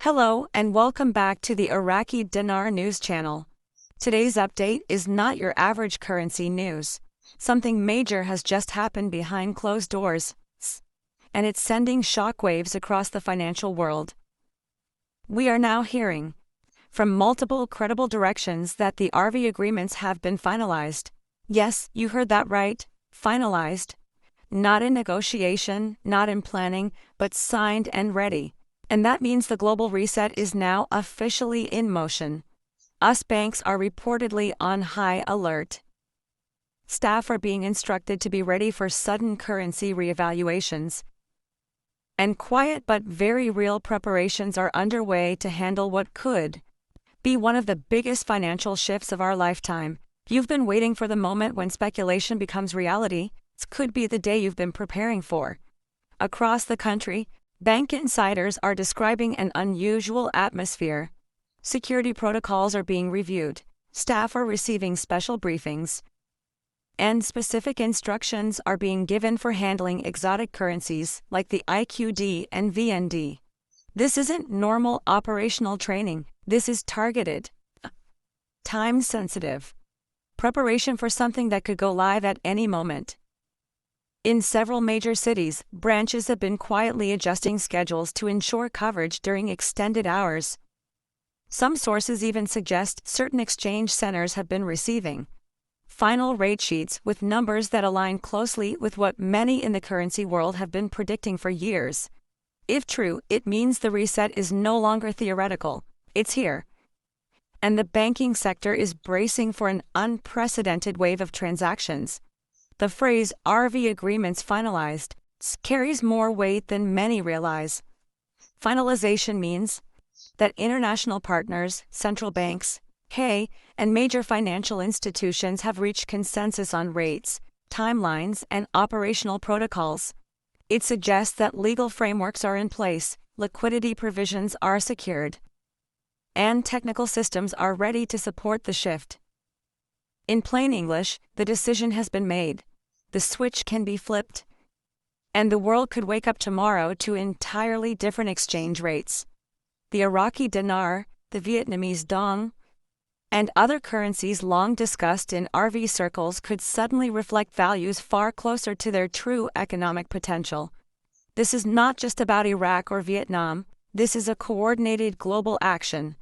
Hello and welcome back to the Iraqi Dinar News channel. Today's update is not your average currency news. Something major has just happened behind closed doors, and it's sending shockwaves across the financial world. We are now hearing from multiple credible directions that the RV agreements have been finalized. Yes, you heard that right, finalized. Not in negotiation, not in planning, but signed and ready. And that means the global reset is now officially in motion. US banks are reportedly on high alert. Staff are being instructed to be ready for sudden currency reevaluations. And quiet but very real preparations are underway to handle what could be one of the biggest financial shifts of our lifetime. You've been waiting for the moment when speculation becomes reality. This could be the day you've been preparing for. Across the country, bank insiders are describing an unusual atmosphere. Security protocols are being reviewed, staff are receiving special briefings, and specific instructions are being given for handling exotic currencies like the IQD and VND. This isn't normal operational training, this is targeted, time-sensitive preparation for something that could go live at any moment. In several major cities, branches have been quietly adjusting schedules to ensure coverage during extended hours. Some sources even suggest certain exchange centers have been receiving final rate sheets with numbers that align closely with what many in the currency world have been predicting for years. If true, it means the reset is no longer theoretical, it's here. And the banking sector is bracing for an unprecedented wave of transactions. The phrase RV agreements finalized carries more weight than many realize. Finalization means that international partners, central banks, and major financial institutions have reached consensus on rates, timelines, and operational protocols. It suggests that legal frameworks are in place, liquidity provisions are secured, and technical systems are ready to support the shift. In plain English, the decision has been made. The switch can be flipped, and the world could wake up tomorrow to entirely different exchange rates. The Iraqi dinar, the Vietnamese dong, and other currencies long discussed in RV circles could suddenly reflect values far closer to their true economic potential. This is not just about Iraq or Vietnam, this is a coordinated global action.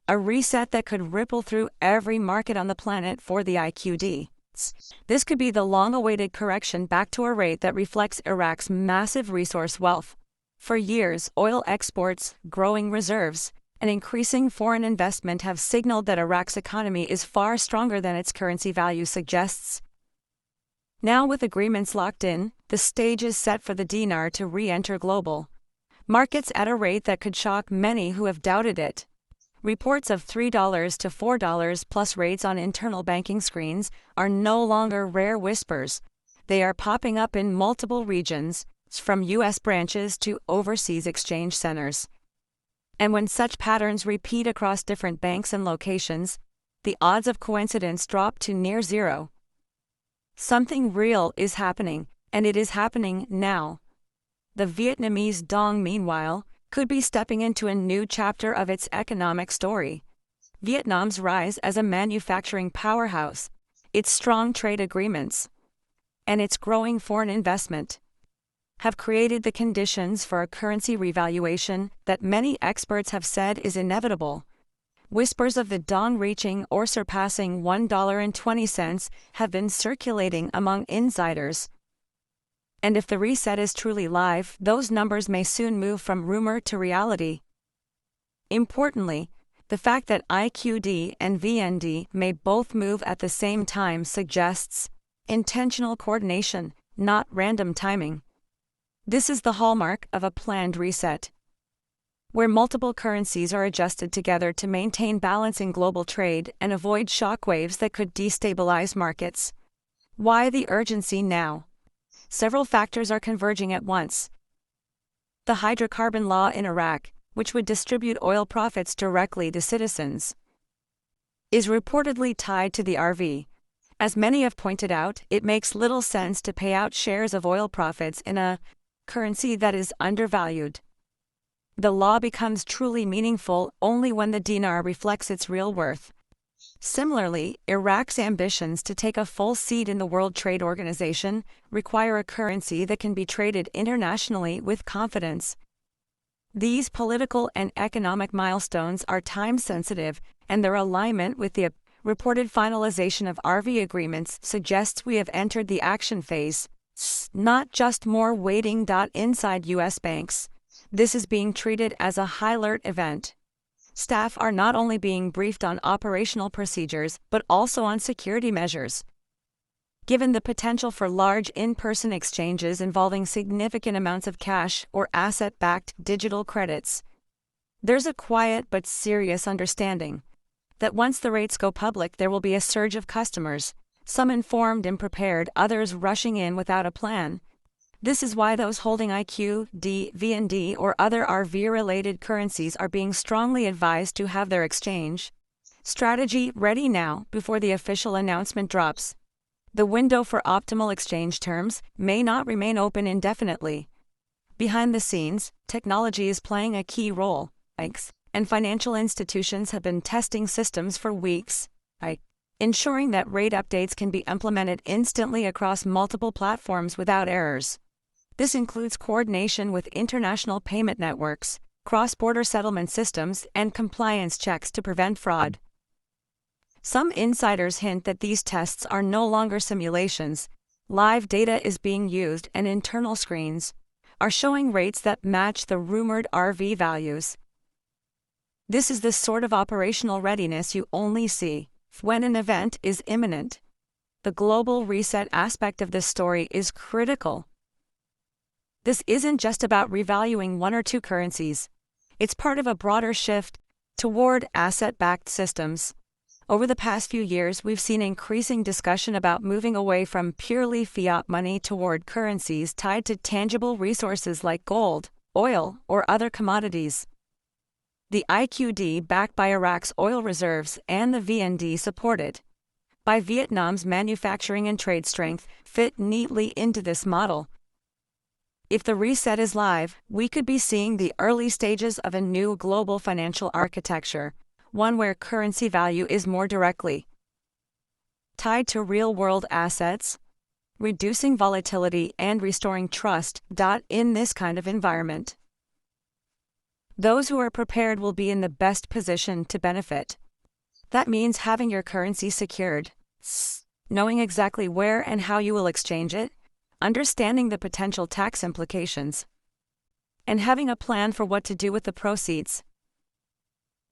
A reset that could ripple through every market on the planet for the IQD. This could be the long-awaited correction back to a rate that reflects Iraq's massive resource wealth. For years, oil exports, growing reserves, and increasing foreign investment have signaled that Iraq's economy is far stronger than its currency value suggests. Now with agreements locked in, the stage is set for the dinar to re-enter global markets at a rate that could shock many who have doubted it. Reports of $3 to $4 plus rates on internal banking screens are no longer rare whispers. They are popping up in multiple regions, from U.S. branches to overseas exchange centers. And when such patterns repeat across different banks and locations, the odds of coincidence drop to near zero. Something real is happening, and it is happening now. The Vietnamese dong, meanwhile, could be stepping into a new chapter of its economic story. Vietnam's rise as a manufacturing powerhouse, its strong trade agreements, and its growing foreign investment have created the conditions for a currency revaluation that many experts have said is inevitable. Whispers of the dong reaching or surpassing $1.20 have been circulating among insiders. And if the reset is truly live, those numbers may soon move from rumor to reality. Importantly, the fact that IQD and VND may both move at the same time suggests intentional coordination, not random timing. This is the hallmark of a planned reset, where multiple currencies are adjusted together to maintain balance in global trade and avoid shockwaves that could destabilize markets. Why the urgency now? Several factors are converging at once. The hydrocarbon law in Iraq, which would distribute oil profits directly to citizens, is reportedly tied to the RV. As many have pointed out, it makes little sense to pay out shares of oil profits in a currency that is undervalued. The law becomes truly meaningful only when the dinar reflects its real worth. Similarly, Iraq's ambitions to take a full seat in the World Trade Organization require a currency that can be traded internationally with confidence. These political and economic milestones are time-sensitive, and their alignment with the reported finalization of RV agreements suggests we have entered the action phase, not just more waiting. Inside U.S. banks, this is being treated as a high-alert event. Staff are not only being briefed on operational procedures but also on security measures. Given the potential for large in-person exchanges involving significant amounts of cash or asset-backed digital credits, there's a quiet but serious understanding that once the rates go public, there will be a surge of customers, some informed and prepared, others rushing in without a plan. This is why those holding IQD, VND, or other RV-related currencies are being strongly advised to have their exchange strategy ready now before the official announcement drops. The window for optimal exchange terms may not remain open indefinitely. Behind the scenes, technology is playing a key role, and financial institutions have been testing systems for weeks, ensuring that rate updates can be implemented instantly across multiple platforms without errors. This includes coordination with international payment networks, cross-border settlement systems, and compliance checks to prevent fraud. Some insiders hint that these tests are no longer simulations. Live data is being used, and internal screens are showing rates that match the rumored RV values. This is the sort of operational readiness you only see when an event is imminent. The global reset aspect of this story is critical. This isn't just about revaluing one or two currencies. It's part of a broader shift toward asset-backed systems. Over the past few years, we've seen increasing discussion about moving away from purely fiat money toward currencies tied to tangible resources like gold, oil, or other commodities. The IQD, backed by Iraq's oil reserves, and the VND, supported by Vietnam's manufacturing and trade strength, fit neatly into this model. If the reset is live, we could be seeing the early stages of a new global financial architecture, one where currency value is more directly tied to real-world assets, reducing volatility and restoring trust. In this kind of environment, those who are prepared will be in the best position to benefit. That means having your currency secured, knowing exactly where and how you will exchange it, understanding the potential tax implications, and having a plan for what to do with the proceeds.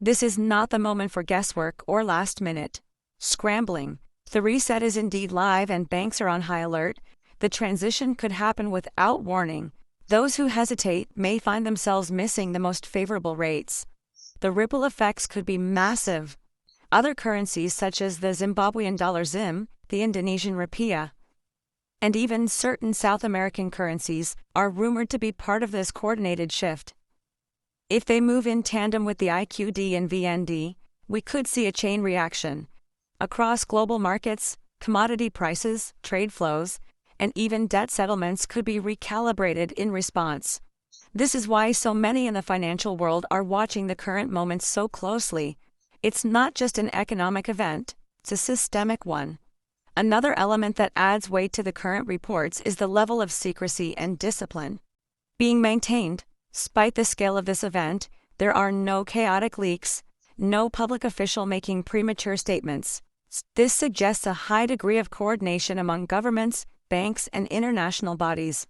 This is not the moment for guesswork or last-minute scrambling. The reset is indeed live and banks are on high alert. The transition could happen without warning. Those who hesitate may find themselves missing the most favorable rates. The ripple effects could be massive. Other currencies such as the Zimbabwean dollar ZIM, the Indonesian rupiah, and even certain South American currencies are rumored to be part of this coordinated shift. If they move in tandem with the IQD and VND, we could see a chain reaction. Across global markets, commodity prices, trade flows, and even debt settlements could be recalibrated in response. This is why so many in the financial world are watching the current moment so closely. It's not just an economic event, it's a systemic one. Another element that adds weight to the current reports is the level of secrecy and discipline being maintained. Despite the scale of this event, there are no chaotic leaks, no public official making premature statements. This suggests a high degree of coordination among governments, banks, and international bodies.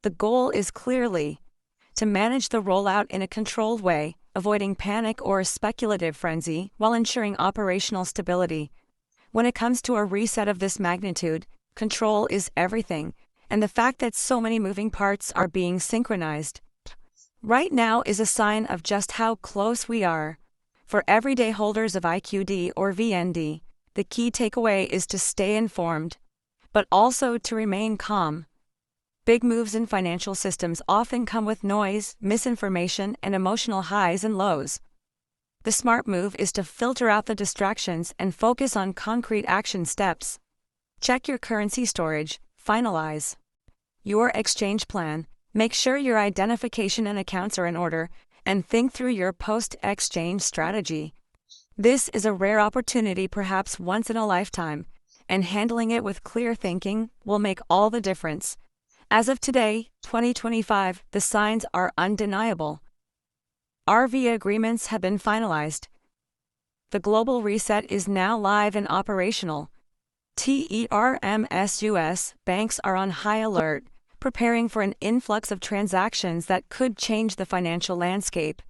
The goal is clearly to manage the rollout in a controlled way, avoiding panic or speculative frenzy while ensuring operational stability. When it comes to a reset of this magnitude, control is everything, and the fact that so many moving parts are being synchronized right now is a sign of just how close we are. For everyday holders of IQD or VND, the key takeaway is to stay informed, but also to remain calm. Big moves in financial systems often come with noise, misinformation, and emotional highs and lows. The smart move is to filter out the distractions and focus on concrete action steps. Check your currency storage, finalize your exchange plan, Make sure your identification and accounts are in order, and think through your post-exchange strategy. This is a rare opportunity, perhaps once in a lifetime, and handling it with clear thinking will make all the difference. As of today, 2025, the signs are undeniable. RV agreements have been finalized. The global reset is now live and operational. TERMSUS banks are on high alert, preparing for an influx of transactions that could change the financial landscape.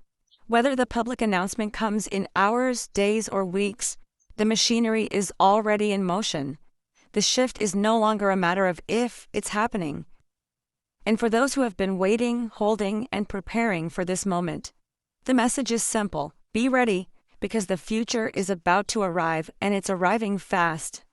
Whether the public announcement comes in hours, days, or weeks, the machinery is already in motion. The shift is no longer a matter of if, it's happening. And for those who have been waiting, holding, and preparing for this moment, the message is simple: be ready, because the future is about to arrive, and it's arriving fast.